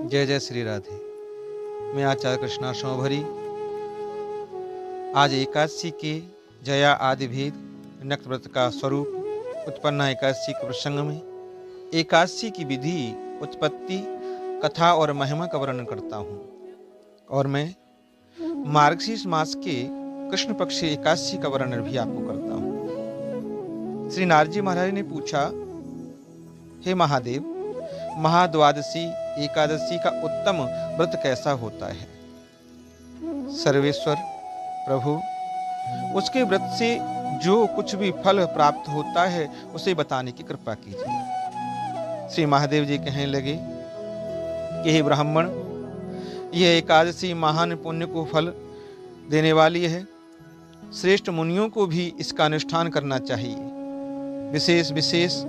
जय जय श्री राधे। मैं आचार्य कृष्णा शोभरी आज एकादशी के जया आदि भेद नक्त व्रत का स्वरूप उत्पन्न एकादशी के प्रसंग में एकादशी की विधि, उत्पत्ति, कथा और महिमा का वर्णन करता हूँ। और मैं मार्गशीर्ष मास के कृष्ण पक्ष एकादशी का वर्णन भी आपको करता हूँ। श्री नारद जी महाराज ने पूछा, हे महादेव, महाद्वादशी एकादशी का उत्तम व्रत कैसा होता है? सर्वेश्वर प्रभु, उसके व्रत से जो कुछ भी फल प्राप्त होता है उसे बताने की कृपा कीजिए। श्री महादेव जी कहने लगे कि हे ब्राह्मण, यह एकादशी महान पुण्य को फल देने वाली है। श्रेष्ठ मुनियों को भी इसका अनुष्ठान करना चाहिए। विशेष विशेष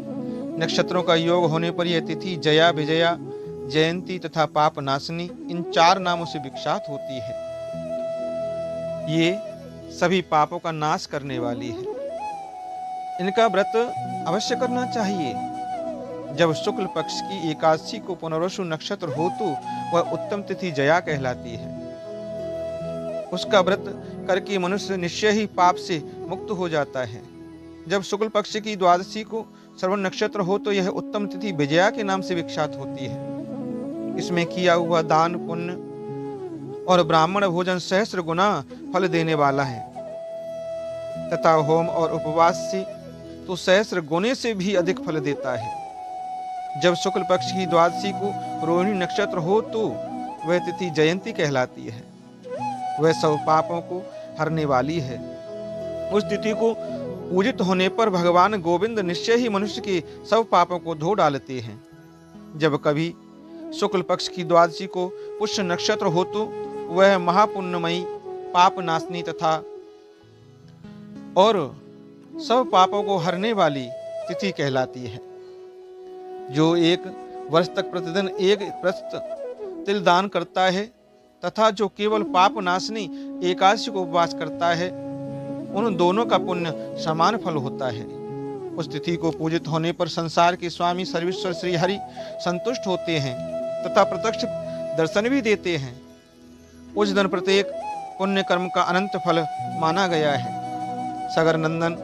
नक्षत्रों का योग होने पर यह तिथि जया, विजया, जयंती तथा पाप नाशनी इन 4 नामों से विख्यात होती है। ये सभी पापों का नाश करने वाली है। इनका व्रत अवश्य करना चाहिए। जब शुक्ल पक्ष की एकादशी को पुनर्वसु नक्षत्र हो तो वह उत्तम तिथि जया कहलाती है। उसका व्रत करके मनुष्य निश्चय ही पाप से मुक्त हो जाता है। जब शुक्ल पक्ष की द्वादशी को श्रवण नक्षत्र हो तो यह उत्तम तिथि विजया के नाम से विख्यात होती है। इसमें किया हुआ दान, पुण्य और ब्राह्मण भोजन सहस्र गुना फल देने वाला है तथा होम और उपवास से तो सहस्र गुने से भी अधिक फल देता है। जब शुक्ल पक्ष की द्वादशी को रोहिणी नक्षत्र हो तो वह तिथि जयंती कहलाती है। वह सब पापों को हरने वाली है। उस तिथि को पूजित होने पर भगवान गोविंद निश्चय ही मनुष्य के सब पापों को धो डालते हैं। जब कभी शुक्ल पक्ष की द्वादशी को पुष्य नक्षत्र हो तो वह महापुण्यमयी, पाप नाशनी तथा और सब पापों को हरने वाली तिथि कहलाती है। जो 1 वर्ष तक प्रतिदिन 1 प्रस्त तिल दान करता है तथा जो केवल पाप नाशनी एकादशी को उपवास करता है, उन दोनों का पुण्य समान फल होता है। उस तिथि को पूजित होने पर संसार के स्वामी सर्वेश्वर श्री हरि संतुष्ट होते हैं तथा प्रत्यक्ष दर्शन भी देते हैं। उस दिन प्रत्येक पुण्य कर्म का अनंत फल माना गया है। सगर नंदन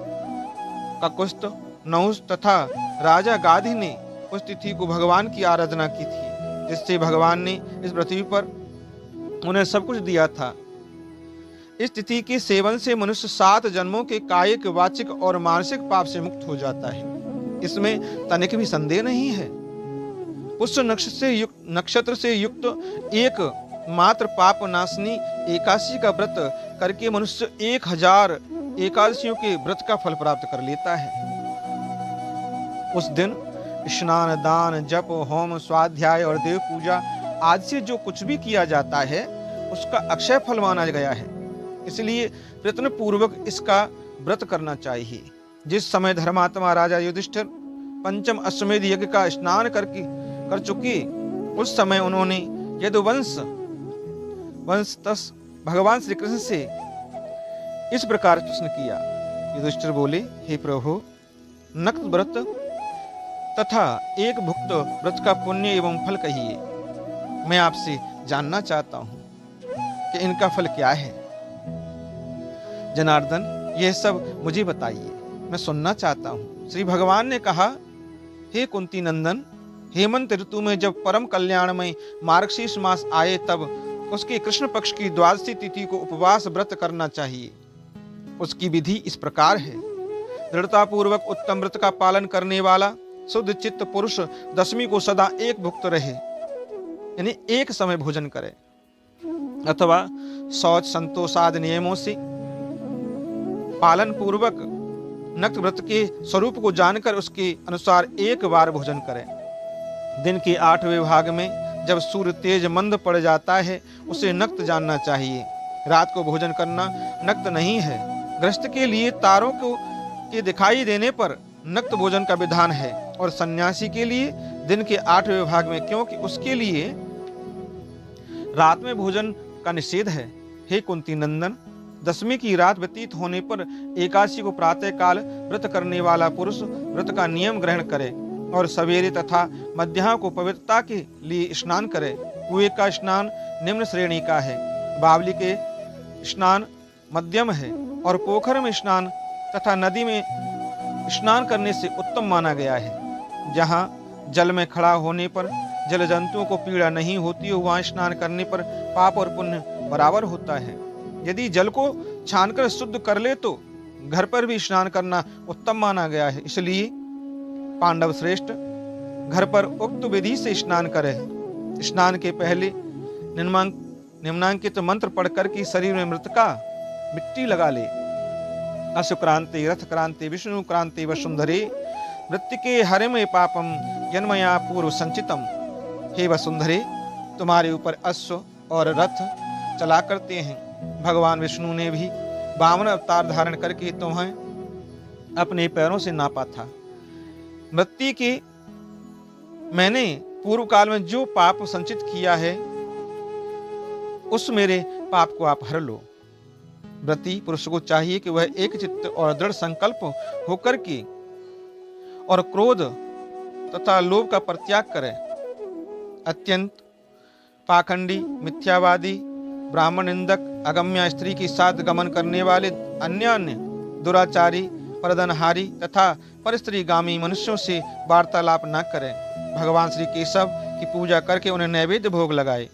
ककुस्त, नहुस तथा राजा गाधी ने उस तिथि को भगवान की आराधना की थी, जिससे भगवान ने इस पृथ्वी पर उन्हें सब कुछ दिया था। इस तिथि के सेवन से मनुष्य 7 जन्मों के कायिक, वाचिक और मानसिक पाप से मुक्त हो जाता है। इसमें तनिक भी संदेह नहीं है। पुष्य नक्षत्र से युक्त एक मात्र पाप नाशनी एकादशी का व्रत करके मनुष्य 1000 एकादशियों के व्रत का फल प्राप्त कर लेता है। उस दिन स्नान, दान, जप, होम, स्वाध्याय और देव पूजा आदि से जो कुछ भी किया जाता है उसका अक्षय फल माना गया है। इसलिए प्रयत्न पूर्वक इसका व्रत करना चाहिए। जिस समय धर्मात्मा राजा युधिष्ठिर पंचम अश्वमेध यज्ञ का स्नान कर चुके, उस समय उन्होंने यदुवंश भगवान श्री कृष्ण से इस प्रकार प्रश्न किया। युधिष्ठिर बोले, हे प्रभु, नक्त व्रत तथा एक भुक्त व्रत का पुण्य एवं फल कहिए। मैं आपसे जानना चाहता हूँ कि इनका फल क्या है। जनार्दन, यह सब मुझे बताइए, मैं सुनना चाहता हूँ। श्री भगवान ने कहा, हे कुंती नंदन, हेमंत ऋतु में जब परम कल्याणमय मार्गशीर्ष मास आए तब उसके कृष्ण पक्ष की द्वादशी तिथि को उपवास व्रत करना चाहिए। उसकी विधि इस प्रकार है। दृढ़ता पूर्वक उत्तम व्रत का पालन करने वाला शुद्ध चित्त पुरुष दशमी को सदा एक भुक्त रहे, यानी एक समय भोजन करे, अथवा शौच संतोष आदि नियमों से पालन पूर्वक नक्त व्रत के स्वरूप को जानकर उसके अनुसार एक बार भोजन करें। दिन के 8वें भाग में जब सूर्य तेज मंद पड़ जाता है उसे नक्त जानना चाहिए। रात को भोजन करना नक्त नहीं है। गृहस्थ के लिए तारों के दिखाई देने पर नक्त भोजन का विधान है और सन्यासी के लिए दिन के 8वें भाग में, क्योंकि उसके लिए रात में भोजन का निषेध है। हे कुंती नंदन, दशमी की रात व्यतीत होने पर एकादशी को प्रातः काल व्रत करने वाला पुरुष व्रत का नियम ग्रहण करे और सवेरे तथा मध्याह्न को पवित्रता के लिए स्नान करे। कुएं का स्नान निम्न श्रेणी का है, बावली के स्नान मध्यम है और पोखर में स्नान तथा नदी में स्नान करने से उत्तम माना गया है। जहाँ जल में खड़ा होने पर जल जंतुओं को पीड़ा नहीं होती, वहाँ स्नान करने पर पाप और पुण्य बराबर होता है। यदि जल को छानकर शुद्ध कर ले तो घर पर भी स्नान करना उत्तम माना गया है। इसलिए पांडव श्रेष्ठ घर पर उक्त विधि से स्नान करे। स्नान के पहले निम्नांकित मंत्र पढ़कर के शरीर में मृतिका मिट्टी लगा ले। अशुक्रांति रथ क्रांति विष्णु क्रांति वसुंधरे मृत्तिके हरिमय पापम जन्मया पूर्व संचितम। हे वसुंधरे, तुम्हारे ऊपर अश्व और रथ चला करते हैं। भगवान विष्णु ने भी वामन अवतार धारण करके तुम्हें अपने पैरों से नापा था। मृत्यु के मैंने पूर्व काल में जो पाप संचित किया है उस मेरे पाप को आप हर लो। व्रती पुरुष को चाहिए कि वह एक चित्त और दृढ़ संकल्प होकर के और क्रोध तथा लोभ का परित्याग करे। अत्यंत पाखंडी, मिथ्यावादी, ब्राह्मण निंदक, अगम्य स्त्री के साथ गमन करने वाले, अन्य दुराचारी, परदनहारी तथा परस्त्रीगामी मनुष्यों से वार्तालाप न करें। भगवान श्री केशव की पूजा करके उन्हें नैवेद्य भोग लगाए।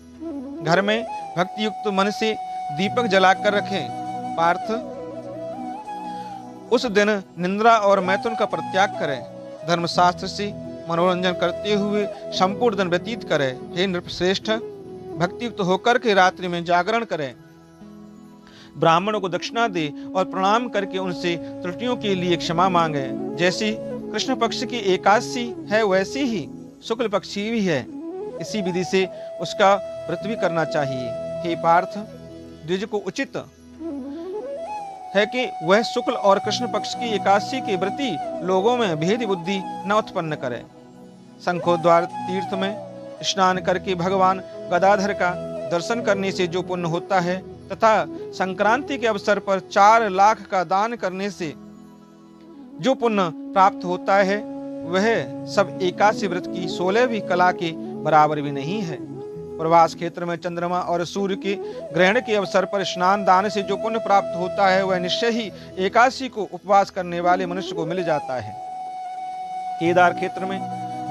घर में भक्ति युक्त मन से दीपक जलाकर रखें। पार्थ, उस दिन निंद्रा और मैथुन का परित्याग करें। धर्मशास्त्र से मनोरंजन करते हुए संपूर्ण दिन व्यतीत करें। हे नृपश्रेष्ठ, भक्ति युक्त होकर के रात्रि में जागरण करें। ब्राह्मणों को दक्षिणा दे और प्रणाम करके उनसे त्रुटियों के लिए क्षमा मांगे। जैसी कृष्ण पक्ष की एकादशी है वैसी ही शुक्ल पक्षी भी है। इसी विधि से उसका व्रत भी करना चाहिए। हे पार्थ, द्विज को उचित है कि वह शुक्ल और कृष्ण पक्ष की एकादशी के व्रती लोगों में भेद बुद्धि न उत्पन्न करे। शंखोद्वार तीर्थ में स्नान करके भगवान गदाधर का दर्शन करने से जो पुण्य होता है तथा संक्रांति के अवसर पर 4 लाख का दान करने से जो पुण्य प्राप्त होता है वह सब एकादशी व्रत की 16वीं कला के बराबर भी नहीं है। प्रवास क्षेत्र में चंद्रमा और सूर्य के ग्रहण के अवसर पर स्नान दान से जो पुण्य प्राप्त होता है वह निश्चय ही एकादशी को उपवास करने वाले मनुष्य को मिल जाता है। केदार क्षेत्र में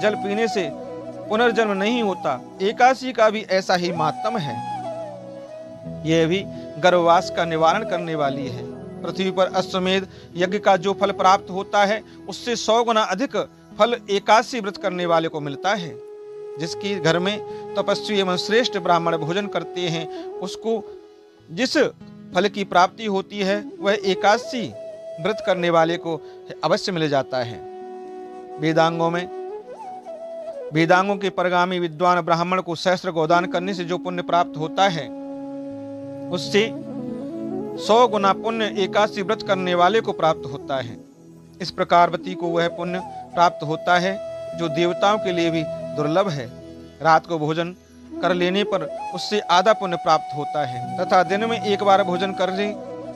जल पीने से पुनर्जन्म नहीं होता। एकादशी का भी ऐसा ही मातम है। यह भी गर्भवास का निवारण करने वाली है। पृथ्वी पर अश्वमेध यज्ञ का जो फल प्राप्त होता है उससे 100 गुना अधिक फल एकादशी व्रत करने वाले को मिलता है। जिसके घर में तपस्वी एवं श्रेष्ठ ब्राह्मण भोजन करते हैं उसको जिस फल की प्राप्ति होती है वह एकादशी व्रत करने वाले को अवश्य मिल जाता है। वेदांगों के परगामी विद्वान ब्राह्मण को सहस्त्र गोदान करने से जो पुण्य प्राप्त होता है उससे 100 गुना पुण्य एकादशी व्रत करने वाले को प्राप्त होता है। इस प्रकार व्रती को वह पुण्य प्राप्त होता है जो देवताओं के लिए भी दुर्लभ है। रात को भोजन कर लेने पर उससे आधा पुण्य प्राप्त होता है तथा दिन में एक बार भोजन करने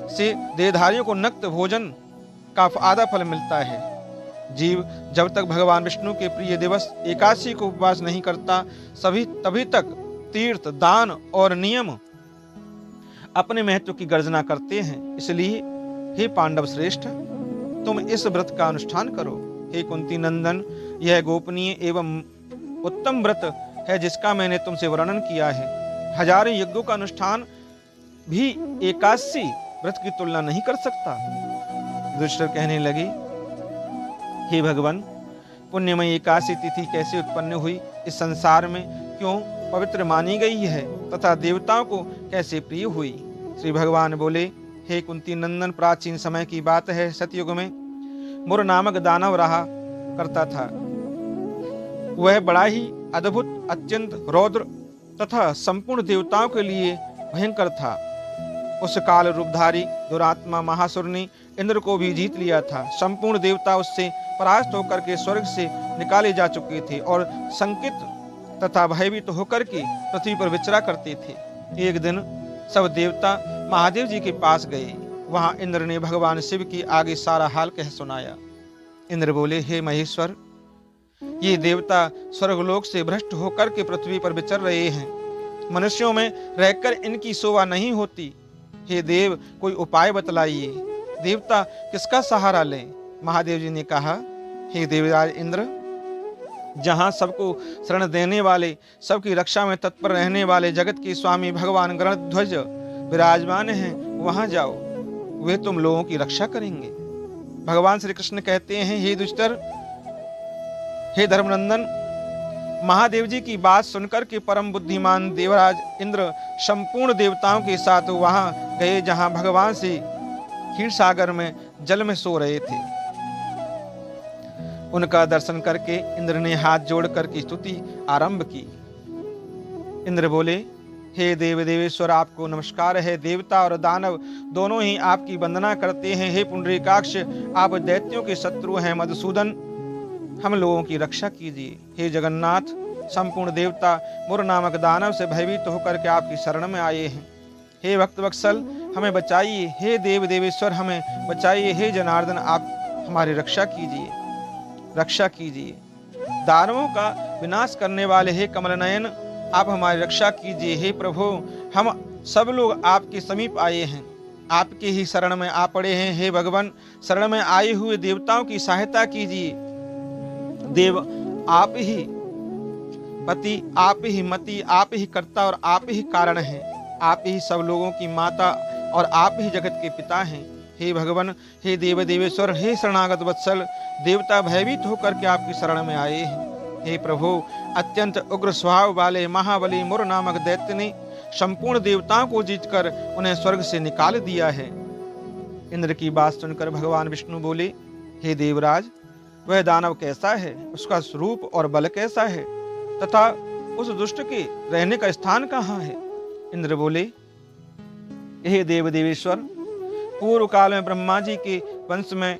से देहधारियों को नक्त भोजन का आधा फल मिलता है। जीव जब तक भगवान विष्णु के प्रिय दिवस एकादशी को उपवास नहीं करता तभी तक तीर्थ, दान और नियम अपने महत्व की गर्जना करते हैं। इसलिए हे पांडव श्रेष्ठ, तुम इस व्रत का अनुष्ठान करो। हे कुंती नंदन, यह गोपनीय एवं उत्तम व्रत है जिसका मैंने तुमसे वर्णन किया है। हजारों यज्ञों का अनुष्ठान भी एकादशी व्रत की तुलना नहीं कर सकता। युधिष्ठिर कहने लगे, हे भगवान, पुण्यमयी एकादशी तिथि कैसे उत्पन्न हुई, इस संसार में क्यों पवित्र मानी गई है तथा देवताओं को कैसे प्रिय हुई। श्री भगवान बोले, हे कुंती नंदन, प्राचीन समय की बात है। सतयुग में मुर नामक दानव रहा करता था। वह बड़ा ही अद्भुत, अत्यंत रौद्र तथा संपूर्ण देवताओं के लिए भयंकर था। उस काल रूपधारी दुरात्मा महासुर ने इंद्र को भी जीत लिया था। संपूर्ण देवता उससे परास्त होकर के स्वर्ग से निकाले जा चुके थे और संकित तथा भयभीत होकर के पृथ्वी पर विचरा करते थे। एक दिन सब देवता महादेव जी के पास गए। वहां इंद्र ने भगवान शिव के आगे सारा हाल कह सुनाया। इंद्र बोले, हे महेश्वर, ये देवता स्वर्गलोक से भ्रष्ट होकर के पृथ्वी पर विचर रहे हैं। मनुष्यों में रहकर इनकी शोभा नहीं होती। हे देव, कोई उपाय बतलाइए। देवता किसका सहारा लें? महादेव जी ने कहा, हे देवराज इंद्र, जहां सबको शरण देने वाले, सबकी रक्षा में तत्पर रहने वाले जगत के स्वामी भगवान गणध्वज विराजमान हैं, वहां जाओ, वे तुम लोगों की रक्षा करेंगे। भगवान श्री कृष्ण कहते हैं, हे दुष्टर, हे धर्मनंदन, महादेव जी की बात सुनकर के परम बुद्धिमान देवराज इंद्र संपूर्ण देवताओं के साथ वहां गए जहां भगवान श्री क्षीर सागर में जल में सो रहे थे। उनका दर्शन करके इंद्र ने हाथ जोड़ करके स्तुति आरंभ की। इंद्र बोले, हे देव देवेश्वर, आपको नमस्कार है। देवता और दानव दोनों ही आपकी वंदना करते हैं। हे पुंडरीकाक्ष, आप दैत्यों के शत्रु हैं। मधुसूदन, हम लोगों की रक्षा कीजिए। हे जगन्नाथ, संपूर्ण देवता मुर नामक दानव से भयभीत होकर के आपकी शरण में आए हैं। हे भक्त वत्सल, हमें बचाइए। हे देव देवेश्वर, हमें बचाइए। हे जनार्दन, आप हमारी रक्षा कीजिए, रक्षा कीजिए। दानवों का विनाश करने वाले हे कमलनयन, आप हमारी रक्षा कीजिए। हे प्रभु, हम सब लोग आपके समीप आए हैं, आपके ही शरण में आ पड़े हैं। हे भगवान, शरण में आए हुए देवताओं की सहायता कीजिए। देव, आप ही पति, आप ही मति, आप ही कर्ता और आप ही कारण हैं। आप ही सब लोगों की माता और आप ही जगत के पिता हैं। हे भगवान, हे देव देवेश्वर, हे शरणागत वत्सल, देवता भयभीत होकर के आपकी शरण में आए हैं। हे प्रभु, अत्यंत उग्र स्वभाव वाले महाबली मुर नामक दैत्य ने संपूर्ण देवताओं को जीतकर उन्हें स्वर्ग से निकाल दिया है। इंद्र की बात सुनकर भगवान विष्णु बोले, हे देवराज, वह दानव कैसा है, उसका स्वरूप और बल कैसा है, तथा उस दुष्ट के रहने का स्थान कहाँ है? इंद्र बोले, हे देव देवेश्वर, पूर्व काल में ब्रह्मा जी के वंश में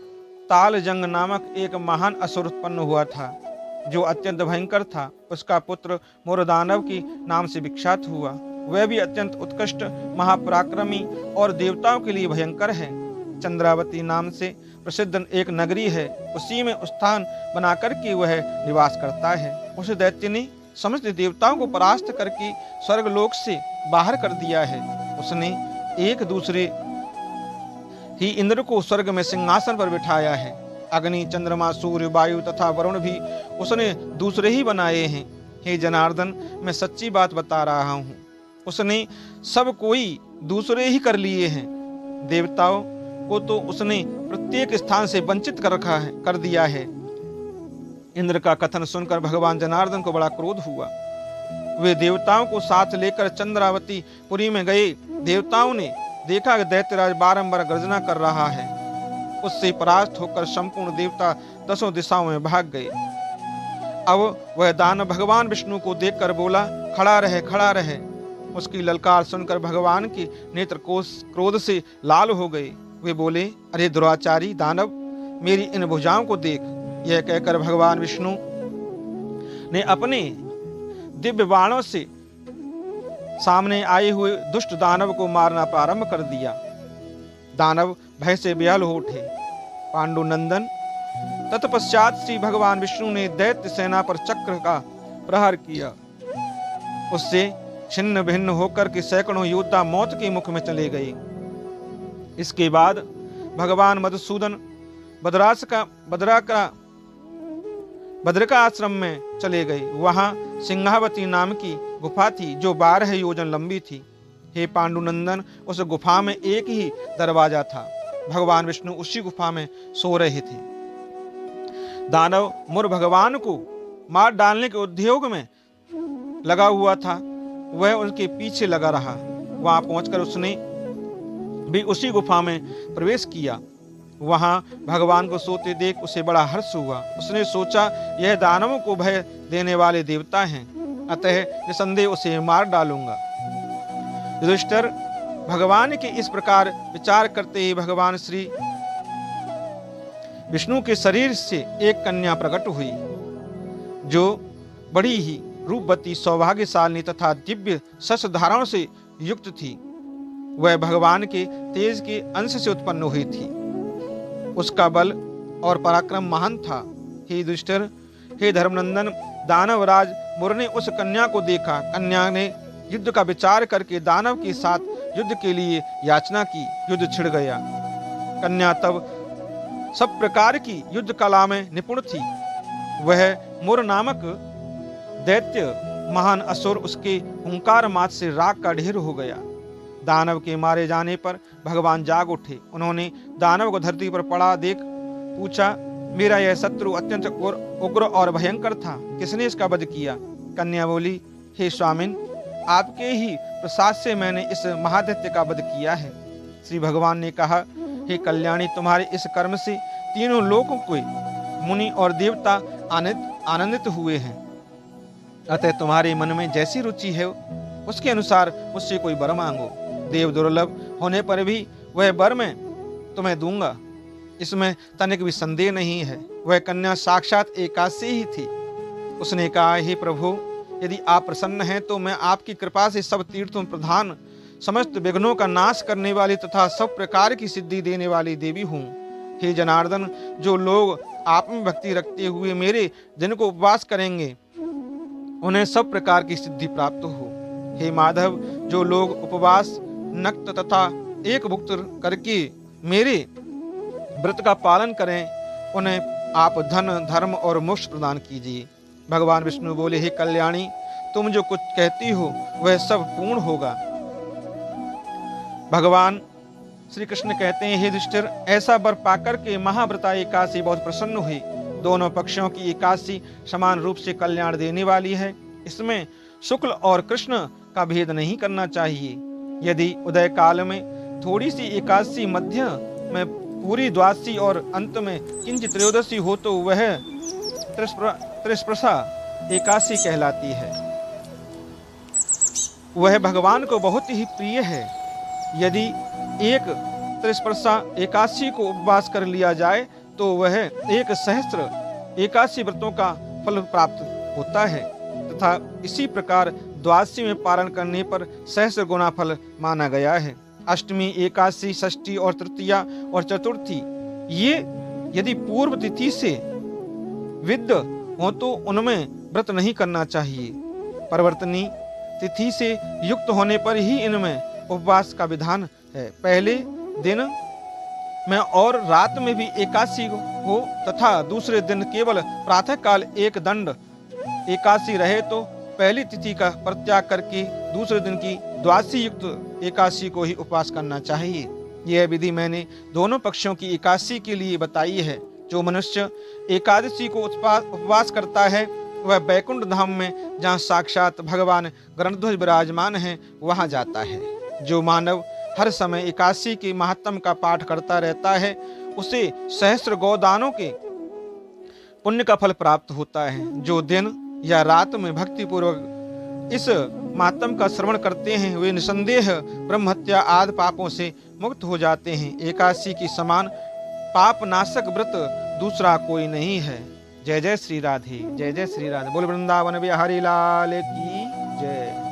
तालजंग नामक एक महान असुर उत्पन्न हुआ था, जो अत्यंत भयंकर था। उसका पुत्र मोरदानव के नाम से विख्यात हुआ। वह भी अत्यंत उत्कृष्ट, महापराक्रमी और देवताओं के लिए भयंकर है। चंद्रावती नाम से प्रसिद्ध एक नगरी है, उसी में स्थान बनाकर के वह निवास करता है। उस दैत्य ने समस्त देवताओं को परास्त करके स्वर्गलोक से बाहर कर दिया है। उसने एक दूसरे ही इंद्र को स्वर्ग में सिंहासन पर बिठाया है। अग्नि, चंद्रमा, सूर्य, वायु तथा वरुण भी उसने दूसरे ही बनाए हैं। हे जनार्दन, मैं सच्ची बात बता रहा हूँ, उसने सब कोई दूसरे ही कर लिए हैं। देवताओं को तो उसने प्रत्येक स्थान से वंचित कर रखा है, कर दिया है। इंद्र का कथन सुनकर भगवान जनार्दन को बड़ा क्रोध हुआ। वे देवताओं को साथ लेकर चंद्रावती पुरी में गए। देवताओं ने देखा कि दैत्यराज बारंबार गर्जना कर रहा है। उससे परास्त होकर संपूर्ण देवता दसों दिशाओं में भाग गए। अब वह दानव भगवान विष्णु को देखकर बोला, खड़ा रहे, खड़ा रहे। उसकी ललकार सुनकर भगवान के नेत्र क्रोध से लाल हो गए। वे बोले, अरे दुराचारी दानव, मेरी इन भुजाओं को देख। यह कहकर भगवान विष्णु ने अपने दिव्य बाणों से सामने आए हुए दुष्ट दानव को मारना प्रारंभ कर दिया। दानव भय से बेहाल हो उठे। पांडुनंदन, तत्पश्चात श्री भगवान विष्णु ने दैत्य सेना पर चक्र का प्रहार किया। उससे छिन्न भिन्न होकर के सैकड़ों योद्धा मौत के मुख में चले गए। इसके बाद भगवान मधुसूदन बद्रिका आश्रम में चले गए। वहां सिंहावती नाम की गुफा थी, जो 12 योजन लंबी थी। हे पांडुनंदन, उस गुफा में एक ही दरवाजा था। भगवान विष्णु उसी गुफा में सो रहे थे। दानव मुर भगवान को मार डालने के उद्योग में लगा हुआ था। वह उनके पीछे लगा रहा। वहां पहुंचकर उसने भी उसी गुफा में प्रवेश किया। वहां भगवान को सोते देख उसे बड़ा हर्ष हुआ। उसने सोचा, यह दानवों को भय देने वाले देवता हैं, अतः निसंदेह उसे मार डालूंगा। युधिष्ठिर, भगवान के इस प्रकार विचार करते ही भगवान श्री विष्णु के शरीर से एक कन्या प्रकट हुई, जो बड़ी ही रूपवती, सौभाग्यशालिनी तथा दिव्य शस्त्रधाराओं से युक्त थी। वह भगवान के तेज के अंश से उत्पन्न हुई थी। उसका बल और पराक्रम महान था। हे युधिष्ठिर, हे धर्मनंदन, दानवराज मुर ने उस कन्या को देखा। कन्या ने युद्ध का विचार करके दानव के साथ युद्ध के लिए याचना की। युद्ध छिड़ गया। कन्या तब सब प्रकार की युद्ध कला में निपुण थी। वह मुर नामक दैत्य महान असुर उसके हुंकार मात से राख का ढेर हो गया। दानव के मारे जाने पर भगवान जाग उठे। उन्होंने दानव को धरती पर पड़ा देख पूछा, मेरा यह शत्रु अत्यंत उग्र और भयंकर था, किसने इसका वध किया? कन्या बोली, हे स्वामिन, आपके ही प्रसाद से मैंने इस महादैत्य का वध किया है। श्री भगवान ने कहा, हे कल्याणी, तुम्हारे इस कर्म से तीनों लोकों के मुनि और देवता आनंदित हुए हैं। अतः तुम्हारे मन में जैसी रुचि है उसके अनुसार मुझसे कोई वर मांगो। देव दुर्लभ होने पर भी वह वर मैं तुम्हें दूंगा, इसमें तनिक भी संदेह नहीं है। वह कन्या साक्षात एकादशी ही थी। उसने कहा, हे प्रभु, यदि आप प्रसन्न हैं तो मैं आपकी कृपा से सब तीर्थों प्रधान, समस्त विघ्नों का नाश करने वाली तथा सब प्रकार की सिद्धि देने वाली देवी हूँ। हे जनार्दन, जो लोग आप में भक्ति रखते हुए मेरे दिन को उपवास करेंगे उन्हें सब प्रकार की सिद्धि प्राप्त हो। हे माधव, जो लोग उपवास, नक्त तथा एक भुक्त करके मेरे व्रत का पालन करें उन्हें आप धन, धर्म और मोक्ष प्रदान कीजिए। भगवान विष्णु बोले, हे कल्याणी, तुम जो कुछ कहती हो वह सब पूर्ण होगा। भगवान श्री कृष्ण कहते हैं, हे युधिष्ठिर, ऐसा वर पाकर के महाव्रता एकादशी बहुत प्रसन्न हुई। दोनों पक्षों की एकादशी समान रूप से कल्याण देने वाली है। इसमें शुक्ल और कृष्ण का भेद नहीं करना चाहिए। यदि उदय काल में थोड़ी सी एकादशी, मध्य में पूरी द्वादशी और अंत में किंचित त्रयोदशी हो तो वह त्रिस्पर्शा एकादशी कहलाती है। वह भगवान को बहुत ही प्रिय है। यदि एक त्रिस्पर्शा एकादशी को उपवास कर लिया जाए तो वह 1 सहस्त्र एकादशी व्रतों का फल प्राप्त होता है तथा इसी प्रकार द्वादशी में पारण करने पर सहस्त्र गुना फल माना गया है। अष्टमी, एकादशी, षष्ठी और तृतीया और चतुर्थी ये यदि पूर्व तिथि से विद्ध हो तो उनमें व्रत नहीं करना चाहिए। परिवर्तनी तिथि से युक्त होने पर ही इनमें उपवास का विधान है। पहले दिन में और रात में भी एकादशी हो तथा दूसरे दिन केवल प्रातः काल एक दंड एकादशी रहे तो पहली तिथि का परित्याग करके दूसरे दिन की द्वादशी युक्त एकादशी को ही उपवास करना चाहिए। यह विधि मैंने दोनों पक्षों की एकादशी के लिए बताई है। जो मनुष्य एकादशी को उपवास करता है वह बैकुंठ धाम में, जहाँ साक्षात भगवान गरुड़ध्वज विराजमान है, वहाँ जाता है। जो मानव हर समय एकादशी के महात्म का पाठ करता रहता है उसे सहस्त्र गोदानों के पुण्य का फल प्राप्त होता है। जो दिन या रात में भक्ति पूर्वक इस महात्म का श्रवण करते हैं वे निसंदेह ब्रह्म हत्या आदि पापों से मुक्त हो जाते हैं। एकादशी की समान पाप नाशक व्रत दूसरा कोई नहीं है। जय जय श्री राधे, जय जय श्री राधे। बोल वृंदावन बिहारी लाल की जय।